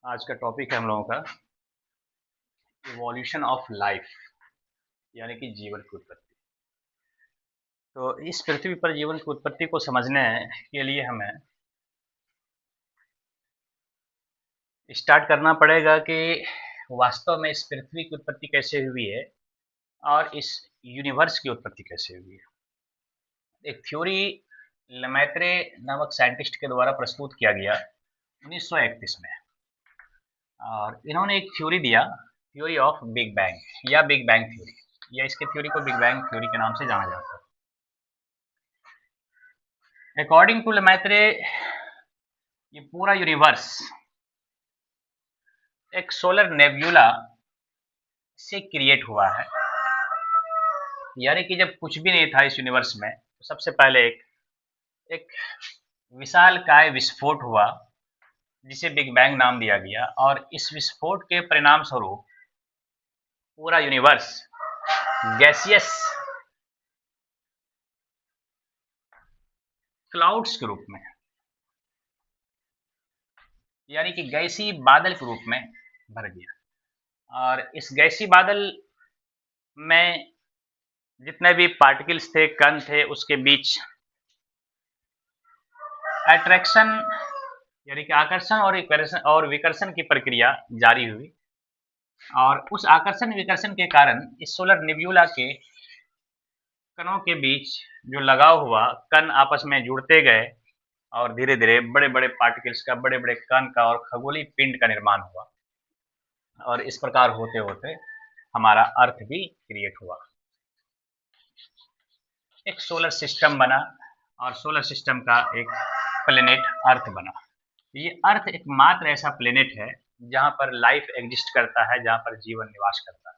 आज का टॉपिक है हम लोगों का इवोल्यूशन ऑफ लाइफ, यानी कि जीवन की उत्पत्ति। तो इस पृथ्वी पर जीवन की उत्पत्ति को समझने के लिए हमें स्टार्ट करना पड़ेगा कि वास्तव में इस पृथ्वी की उत्पत्ति कैसे हुई है और इस यूनिवर्स की उत्पत्ति कैसे हुई है। एक थ्योरी लेमैत्रे नामक साइंटिस्ट के द्वारा प्रस्तुत किया गया 1931 में, और इन्होंने एक थ्योरी दिया, थ्योरी ऑफ बिग बैंग या बिग बैंग थ्योरी, या इसके थ्योरी को बिग बैंग थ्योरी के नाम से जाना जाता है। अकॉर्डिंग टू लेमैत्रे ये पूरा यूनिवर्स एक सोलर नेब्यूला से क्रिएट हुआ है, यानी कि जब कुछ भी नहीं था इस यूनिवर्स में तो सबसे पहले एक विशालकाय विस्फोट हुआ जिसे बिग बैंग नाम दिया गया, और इस विस्फोट के परिणाम स्वरूप पूरा यूनिवर्स गैसियस क्लाउड्स के रूप में, यानी कि गैसी बादल के रूप में भर गया। और इस गैसी बादल में जितने भी पार्टिकल्स थे, कण थे, उसके बीच अट्रैक्शन यानी कि आकर्षण और विकर्षण की प्रक्रिया जारी हुई, और उस आकर्षण विकर्षण के कारण इस सोलर निब्यूला के कणों के बीच जो लगाव हुआ, कण आपस में जुड़ते गए और धीरे धीरे बड़े बड़े पार्टिकल्स का, बड़े बड़े कण का और खगोलीय पिंड का निर्माण हुआ, और इस प्रकार होते होते हमारा अर्थ भी क्रिएट हुआ। एक सोलर सिस्टम बना और सोलर सिस्टम का एक प्लेनेट अर्थ बना। ये अर्थ एकमात्र ऐसा प्लेनेट है जहां पर लाइफ एग्जिस्ट करता है, जहां पर जीवन निवास करता है।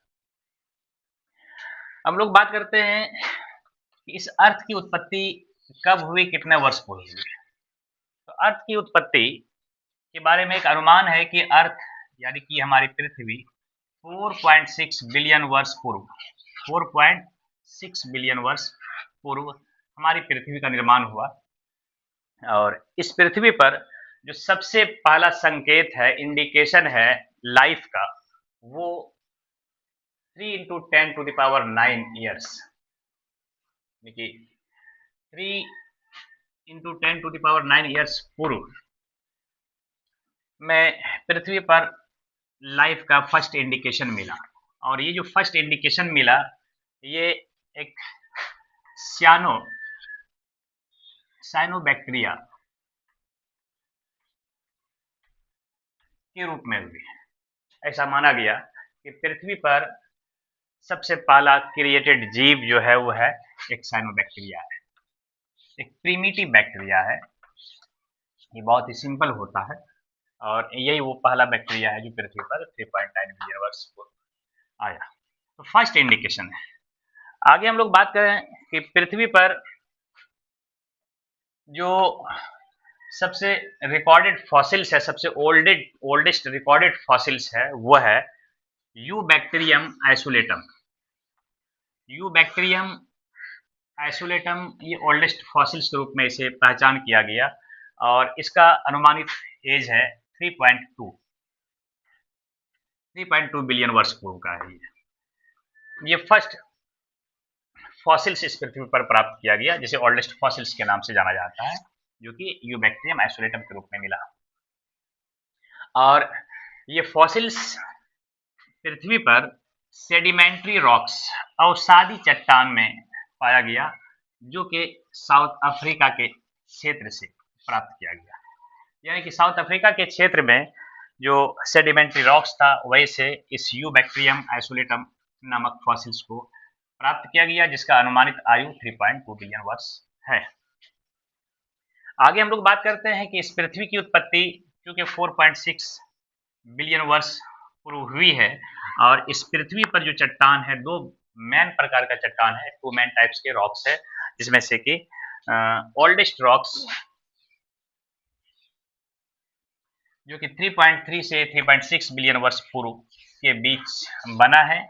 हम लोग बात करते हैं कि इस अर्थ की उत्पत्ति कब हुई, कितने वर्ष पूर्व हुई। तो अर्थ की उत्पत्ति के बारे में एक अनुमान है कि अर्थ यानी कि हमारी पृथ्वी 4.6 बिलियन वर्ष पूर्व 4.6 बिलियन वर्ष पूर्व हमारी पृथ्वी का निर्माण हुआ। और इस पृथ्वी पर जो सबसे पहला संकेत है, इंडिकेशन है लाइफ का, वो 3 इंटू 10⁹ ईयर्स, देखिए 3 इंटू 10⁹ ईयर्स पूर्व में पृथ्वी पर लाइफ का फर्स्ट इंडिकेशन मिला। और ये जो फर्स्ट इंडिकेशन मिला, ये एक साइनोबैक्टीरिया के रूप में हुई। ऐसा माना गया कि पृथ्वी पर सबसे पहला क्रिएटेड जीव जो है वो है एक साइनोबैक्टीरिया है, एक प्रीमिटिव बैक्टीरिया है। ये बहुत ही सिंपल होता है, और यही वो पहला बैक्टीरिया है जो पृथ्वी पर 3.9 बिलियन वर्ष पूर्व आया। तो फर्स्ट इंडिकेशन है। आगे हम लोग बात करें कि पृथ्वी पर जो सबसे रिकॉर्डेड फॉसिल्स है, सबसे ओल्डेस्ट रिकॉर्डेड फॉसिल्स है, वो है यू बैक्टीरियम आइसोलेटम। यू बैक्टीरियम आइसोलेटम, ये ओल्डेस्ट फॉसिल्स के रूप में इसे पहचान किया गया, और इसका अनुमानित एज है 3.2 बिलियन वर्ष पूर्व का है। ये फर्स्ट फॉसिल्स इस पृथ्वी पर प्राप्त किया गया, जिसे ओल्डेस्ट फॉसिल्स के नाम से जाना जाता है, जो कि यू बैक्टीरियम आइसोलेटम के रूप में मिला। और ये फॉसिल्स पृथ्वी पर सेडिमेंट्री रॉक्स, अवसादी चट्टान में पाया गया, जो कि साउथ अफ्रीका के क्षेत्र से प्राप्त किया गया। यानी कि साउथ अफ्रीका के क्षेत्र में जो सेडिमेंट्री रॉक्स था, वही से इस यू बैक्टीरियम आइसोलेटम नामक फॉसिल्स को प्राप्त किया गया, जिसका अनुमानित आयु 3.2 बिलियन वर्ष है। आगे हम लोग बात करते हैं कि इस पृथ्वी की उत्पत्ति क्योंकि 4.6 बिलियन वर्ष पूर्व हुई है, और इस पृथ्वी पर जो चट्टान है, दो मेन प्रकार का चट्टान है, टू मेन टाइप्स के रॉक्स है, जिसमें से कि ओल्डेस्ट रॉक्स जो कि 3.3 से 3.6 बिलियन वर्ष पूर्व के बीच बना है,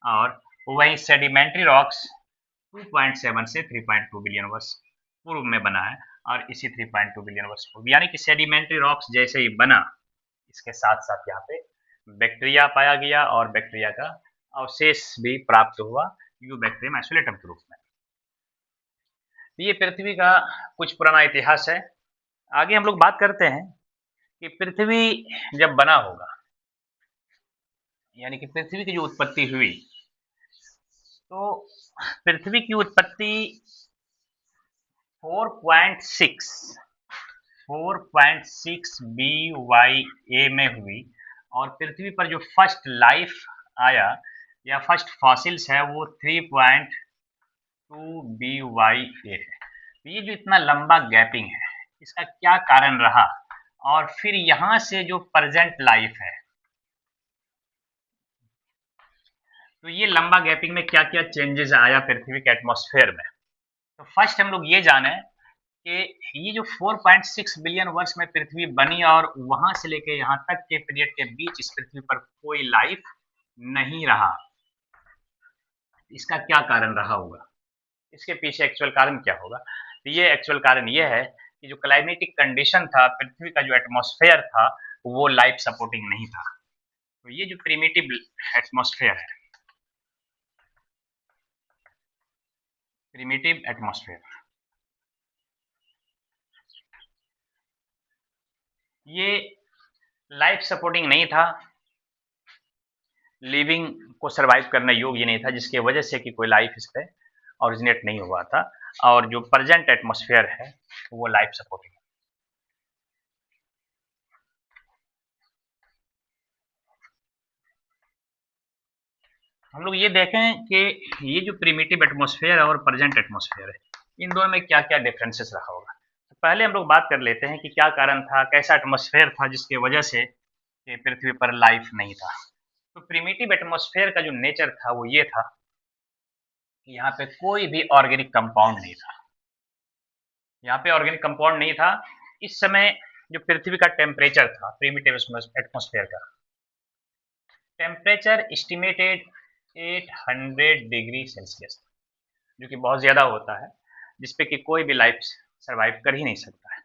और वही सेडिमेंट्री रॉक्स 2.7 से 3.2 बिलियन वर्ष पूर्व में बना है, और इसी 3.2 बिलियन वर्ष पूर्व, यानी कि सेडिमेंट्री रॉक्स जैसे ही बना, इसके साथ साथ यहाँ पे बैक्टीरिया पाया गया और बैक्टीरिया का अवशेष भी प्राप्त हुआ यूबैक्टीरियम आइसोलेटम के रूप में। ये पृथ्वी का कुछ पुराना इतिहास है। आगे हम लोग बात करते हैं कि पृथ्वी जब बना होगा, यानी कि पृथ्वी की जो उत्पत्ति हुई, तो पृथ्वी की उत्पत्ति 4.6 BYA में हुई और पृथ्वी पर जो फर्स्ट लाइफ आया या फर्स्ट फॉसिल्स है वो 3.2 BYA है। तो ये जो इतना लंबा गैपिंग है, इसका क्या कारण रहा, और फिर यहाँ से जो प्रेजेंट लाइफ है, तो ये लंबा गैपिंग में क्या क्या चेंजेस आया पृथ्वी के एटमॉस्फेयर में। तो फर्स्ट हम लोग ये जाने कि ये जो 4.6 बिलियन वर्ष में पृथ्वी बनी और वहां से लेके यहाँ तक के पीरियड के बीच इस पृथ्वी पर कोई लाइफ नहीं रहा, इसका क्या कारण रहा होगा, इसके पीछे एक्चुअल कारण क्या होगा। तो ये एक्चुअल कारण ये है कि जो क्लाइमेटिक कंडीशन था, पृथ्वी का जो एटमॉस्फेयर था वो लाइफ सपोर्टिंग नहीं था। तो ये जो प्रिमिटिव एटमॉस्फेयर है, प्रिमिटिव एटमॉस्फेयर, ये लाइफ सपोर्टिंग नहीं था, लिविंग को सरवाइव करने योग्य नहीं था, जिसकी वजह से कि कोई लाइफ इस पे ओरिजिनेट नहीं हुआ था। और जो प्रेजेंट एटमॉस्फेयर है वो लाइफ सपोर्टिंग है। हम लोग ये देखें कि ये जो प्रिमिटिव एटमॉस्फेयर है और प्रेजेंट एटमॉस्फेयर है, इन दोनों में क्या क्या डिफरेंसेस रहा होगा। तो पहले हम लोग बात कर लेते हैं कि क्या कारण था, कैसा एटमॉस्फेयर था जिसकी वजह से पृथ्वी पर लाइफ नहीं था। तो प्रिमिटिव एटमॉस्फेयर का जो नेचर था वो ये था कि यहाँ पे कोई भी ऑर्गेनिक कंपाउंड नहीं था, यहाँ पे ऑर्गेनिक कंपाउंड नहीं था। इस समय जो पृथ्वी का टेम्परेचर था प्रिमिटिव एटमॉस्फेयर का टेम्परेचर एस्टिमेटेड 800 डिग्री सेल्सियस, जो कि बहुत ज़्यादा होता है, जिसपे कि कोई भी लाइफ सरवाइव कर ही नहीं सकता है।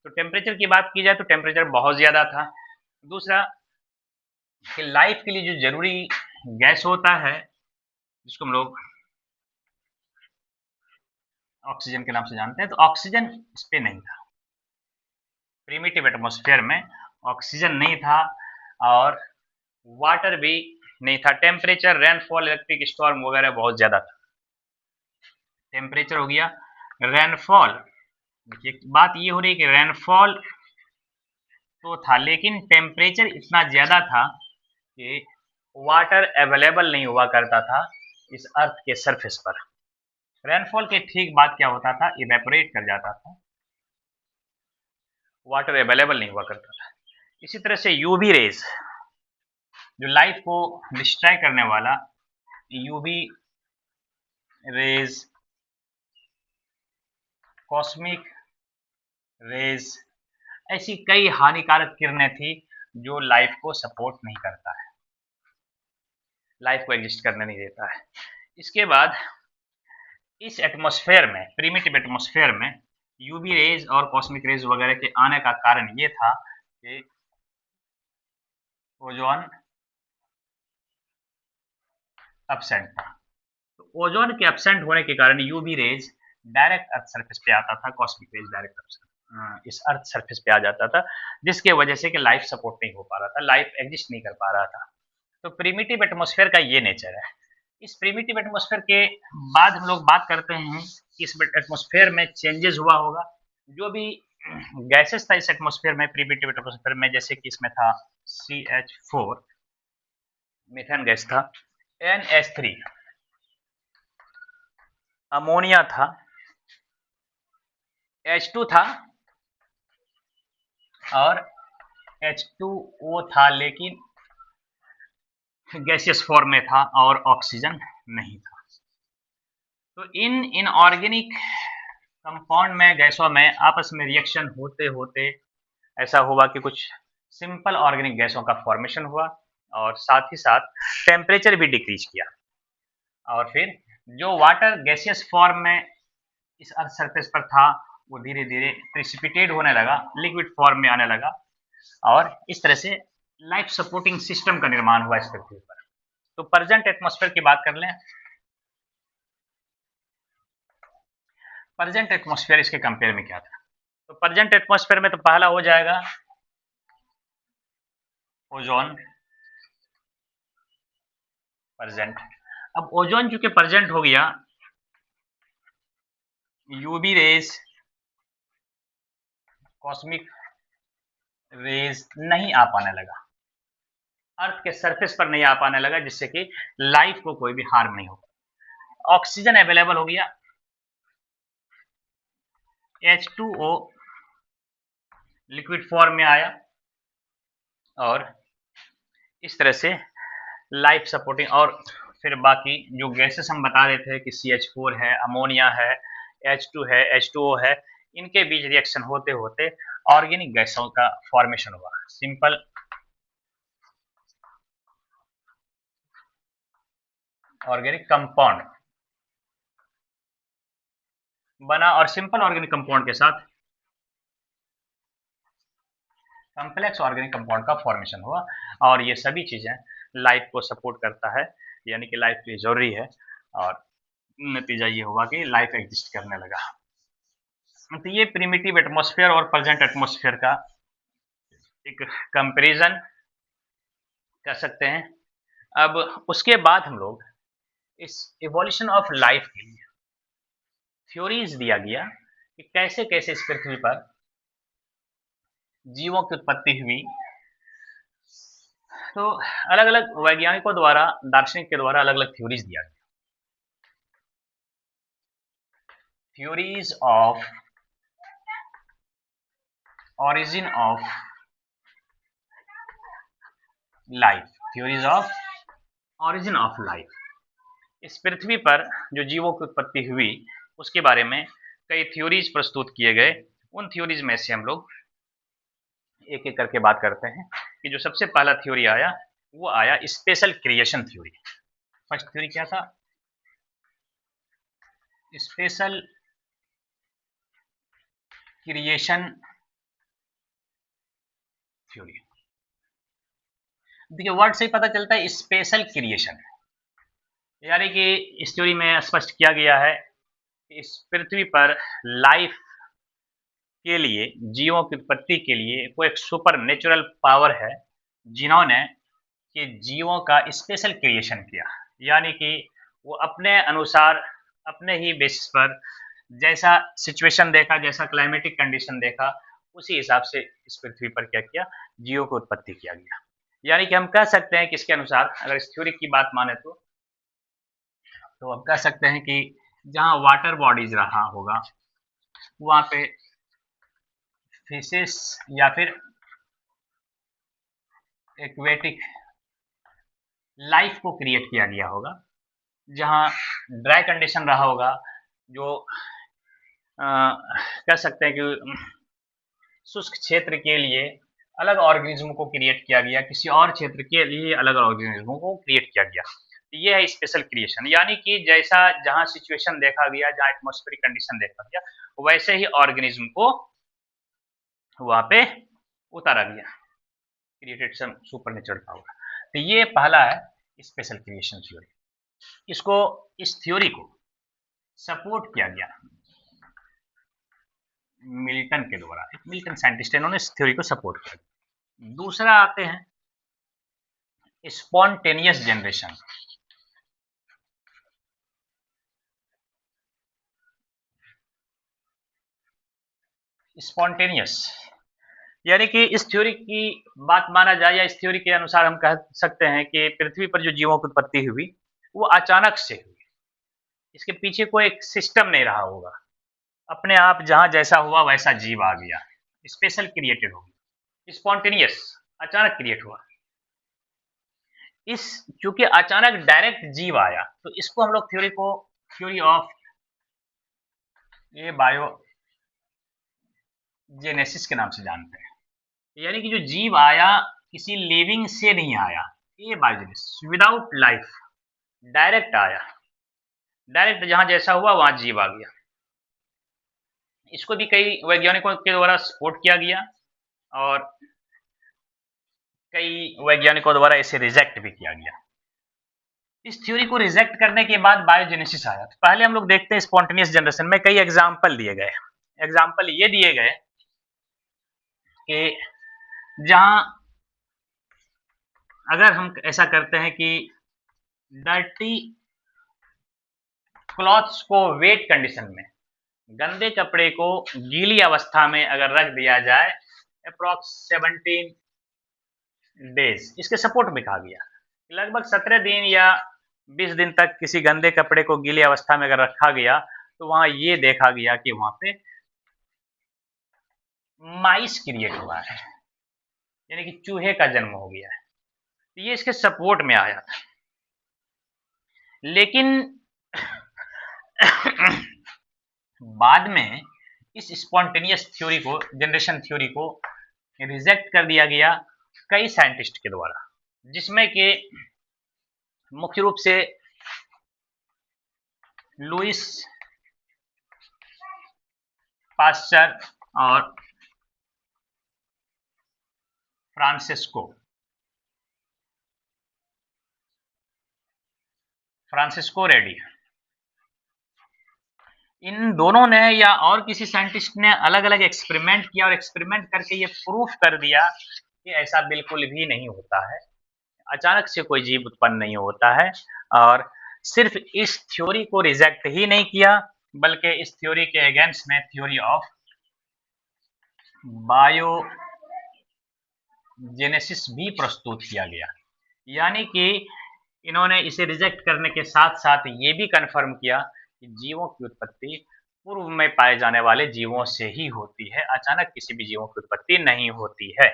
तो टेम्परेचर की बात की जाए तो टेम्परेचर बहुत ज़्यादा था। दूसरा कि लाइफ के लिए जो जरूरी गैस होता है, जिसको हम लोग ऑक्सीजन के नाम से जानते हैं, तो ऑक्सीजन इस पे नहीं था। प्रिमिटिव एटमॉस्फेयर में ऑक्सीजन नहीं था और वाटर भी नहीं था। टेम्परेचर, रेनफॉल, इलेक्ट्रिक स्टॉर्म वगैरह बहुत ज़्यादा था। टेम्परेचर हो गया, रेनफॉल, देखिए बात ये हो रही है कि रेनफॉल तो था लेकिन टेम्परेचर इतना ज़्यादा था कि वाटर अवेलेबल नहीं हुआ करता था इस अर्थ के सरफेस पर। रेनफॉल के ठीक बाद क्या होता था, इवेपोरेट कर जाता था, वाटर अवेलेबल नहीं हुआ करता था। इसी तरह से यूवी रेज, जो लाइफ को डिस्ट्रॉय करने वाला यूवी रेज, कॉस्मिक रेज, ऐसी कई हानिकारक किरणें थी जो लाइफ को सपोर्ट नहीं करता है, लाइफ को एग्जिस्ट करने नहीं देता है। इसके बाद इस एटमॉस्फेयर में, प्रिमिटिव एटमॉस्फेयर में यूवी रेज और कॉस्मिक रेज वगैरह के आने का कारण ये था कि ओजोन एब्सेंट था। तो ओजोन के एब्सेंट होने के कारण UV rays direct earth surface पे आता था, कॉस्मिक रेज डायरेक्ट इस अर्थ सरफेस पे आ जाता था, जिसके वजह से कि लाइफ सपोर्ट नहीं हो पा रहा था, लाइफ एग्जिस्ट नहीं कर पा रहा था। तो प्रिमिटिव एटमॉस्फेयर का ये नेचर है। इस प्रिमिटिव एटमॉस्फेयर के बाद हम लोग बात करते हैं कि इस एटमॉस्फेयर में चेंजेस हुआ होगा। जो भी गैसेस था इस एटमॉस्फेयर में, प्रिमिटिव एटमॉस्फेयर में, जैसे कि इसमें था CH4 मीथेन गैस था, NH3 अमोनिया था, H2 था और H2O था, लेकिन गैसियस फॉर्म में था और ऑक्सीजन नहीं था। तो इन इनऑर्गेनिक कंपाउंड में, गैसों में आपस में रिएक्शन होते होते ऐसा हुआ कि कुछ सिंपल ऑर्गेनिक गैसों का फॉर्मेशन हुआ और साथ ही साथ टेम्परेचर भी डिक्रीज किया, और फिर जो वाटर गैसियस फॉर्म में इस अर्थ सरफेस पर था वो धीरे धीरे प्रेसिपिटेट होने लगा, लिक्विड फॉर्म में आने लगा, और इस तरह से लाइफ सपोर्टिंग सिस्टम का निर्माण हुआ इस पृथ्वी पर। तो प्रेजेंट एटमॉस्फेयर की बात कर लें। प्रेजेंट एटमॉस्फेयर इसके कंपेयर में क्या था? तो प्रेजेंट एटमॉस्फेयर में तो पहला हो जाएगा ओजोन। प्रेजेंट, अब ओजोन चूंकि प्रेजेंट हो गया, यूवी रेज, कॉस्मिक रेज नहीं आ पाने लगा, अर्थ के सरफेस पर नहीं आ पाने लगा, जिससे कि लाइफ को कोई भी हार्म नहीं होगा। ऑक्सीजन अवेलेबल हो गया, H2O लिक्विड फॉर्म में आया, और इस तरह से लाइफ सपोर्टिंग, और फिर बाकी जो गैसेस हम बता रहे थे कि CH4 है, अमोनिया है, H2 है, H2O है, इनके बीच रिएक्शन होते होते ऑर्गेनिक गैसों का फॉर्मेशन हुआ। सिंपल ऑर्गेनिक कंपाउंड बना, और सिंपल ऑर्गेनिक कंपाउंड के साथ कॉम्प्लेक्स ऑर्गेनिक कंपाउंड का फॉर्मेशन हुआ, और ये सभी चीजें लाइफ को सपोर्ट करता है, यानी कि लाइफ के लिए जरूरी है, और नतीजा ये हुआ कि लाइफ एग्जिस्ट करने लगा। तो ये प्रिमिटिव एटमॉस्फेयर और प्रेजेंट एटमॉस्फेयर का एक कंपैरिजन कर सकते हैं। अब उसके बाद हम लोग इस इवोल्यूशन ऑफ लाइफ के लिए थ्योरीज दिया गया कि कैसे कैसे इस पृथ्वी पर जीवों की उत्पत्ति हुई। तो अलग अलग वैज्ञानिकों द्वारा, दार्शनिक के द्वारा अलग अलग थ्योरीज दिया गया। Theories of origin of life, theories of origin of life। इस पृथ्वी पर जो जीवों की उत्पत्ति हुई उसके बारे में कई थ्योरीज प्रस्तुत किए गए। उन थ्योरीज में से हम लोग एक एक करके बात करते हैं कि जो सबसे पहला थ्योरी आया वो आया special creation theory. First theory क्या था? Special creation theory. देखिए वर्ड से ही पता चलता है स्पेशल क्रिएशन, यानी कि इस थ्योरी में स्पष्ट किया गया है कि इस पृथ्वी पर लाइफ के लिए, जीवों की उत्पत्ति के लिए कोई एक सुपर नेचुरल पावर है जिन्होंने कि जीवों का स्पेशल क्रिएशन किया, यानी कि वो अपने अनुसार, अपने ही बेसिस पर जैसा सिचुएशन देखा, जैसा क्लाइमेटिक कंडीशन देखा, उसी हिसाब से इस पृथ्वी पर क्या किया, जीवों की उत्पत्ति किया गया। यानी कि हम कह सकते हैं कि इसके अनुसार, अगर इस थ्योरी की बात माने तो हम कह सकते हैं कि जहाँ वाटर बॉडीज रहा होगा वहाँ पे फिशेस या फिर एक्वेटिक लाइफ को क्रिएट किया गया होगा। जहाँ ड्राई कंडीशन रहा होगा, जो कह सकते हैं कि शुष्क क्षेत्र के लिए अलग ऑर्गेनिज्म को क्रिएट किया गया, किसी और क्षेत्र के लिए अलग ऑर्गेनिज्मों को क्रिएट किया गया। तो ये है स्पेशल क्रिएशन, यानी कि जैसा जहाँ सिचुएशन देखा गया, जहाँ एटमॉस्फेरिक कंडीशन देखा गया, वैसे ही ऑर्गेनिज्म को वहाँ पे उतारा गया, क्रिएटेड सम सुपरनेचुरल पावर। तो ये पहला है स्पेशल क्रिएशन थ्योरी। इसको, इस थ्योरी को सपोर्ट किया गया मिल्टन के द्वारा, एक मिल्टन साइंटिस्ट, इन्होंने इस थ्योरी को सपोर्ट किया। दूसरा आते हैं स्पॉन्टेनियस जनरेशन। स्पॉन्टेनियस यानी कि इस थ्योरी की बात माना जाए, या इस थ्योरी के अनुसार हम कह सकते हैं कि पृथ्वी पर जो जीवों की उत्पत्ति हुई वो अचानक से हुई, इसके पीछे कोई एक सिस्टम नहीं रहा होगा, अपने आप जहां जैसा हुआ वैसा जीव आ गया, स्पेशल क्रिएटेड हो गया, स्पॉन्टेनियस, अचानक क्रिएट हुआ। इस चूंकि अचानक डायरेक्ट जीव आया, तो इसको हम लोग थ्योरी को थ्योरी ऑफ ये बायो जेनेसिस के नाम से जानते हैं। यानी कि जो जीव आया किसी लिविंग से नहीं आया, ये बायोजेनेसिस, विदाउट लाइफ, डायरेक्ट आया, डायरेक्ट जहां जैसा हुआ वहां जीव आ गया। इसको भी कई वैज्ञानिकों के द्वारा सपोर्ट किया गया, और कई वैज्ञानिकों द्वारा इसे रिजेक्ट भी किया गया। इस थ्योरी को रिजेक्ट करने के बाद बायोजेनेसिस आया। तो पहले हम लोग देखते हैं स्पॉन्टेनियस जनरेशन में कई एग्जाम्पल दिए गए। एग्जाम्पल ये दिए गए कि जहां अगर हम ऐसा करते हैं कि डर्टी क्लॉथ्स को वेट कंडीशन में, गंदे कपड़े को गीली अवस्था में अगर रख दिया जाए अप्रॉक्स 17 डेज, इसके सपोर्ट में कहा गया लगभग 17 दिन या 20 दिन तक किसी गंदे कपड़े को गीली अवस्था में अगर रखा गया तो वहां ये देखा गया कि वहां पे माइस क्रिएट हुआ है, यानी कि चूहे का जन्म हो गया है। तो ये इसके सपोर्ट में आया था। लेकिन बाद में इस स्पॉन्टेनियस थ्योरी को, जनरेशन थ्योरी को रिजेक्ट कर दिया गया कई साइंटिस्ट के द्वारा, जिसमें कि मुख्य रूप से लुइस पास्चर और फ्रांसिस्को रेडी, इन दोनों ने या और किसी साइंटिस्ट ने अलग अलग एक्सपेरिमेंट किया और एक्सपेरिमेंट करके ये प्रूफ कर दिया कि ऐसा बिल्कुल भी नहीं होता है, अचानक से कोई जीव उत्पन्न नहीं होता है। और सिर्फ इस थ्योरी को रिजेक्ट ही नहीं किया बल्कि इस थ्योरी के अगेंस्ट में थ्योरी ऑफ बायोजेनेसिस भी प्रस्तुत किया गया। यानी कि इन्होंने इसे रिजेक्ट करने के साथ साथ ये भी कंफर्म किया कि जीवों की उत्पत्ति पूर्व में पाए जाने वाले जीवों से ही होती है, अचानक किसी भी जीवों की उत्पत्ति नहीं होती है।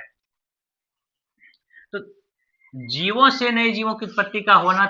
तो जीवों से नए जीवों की उत्पत्ति का होना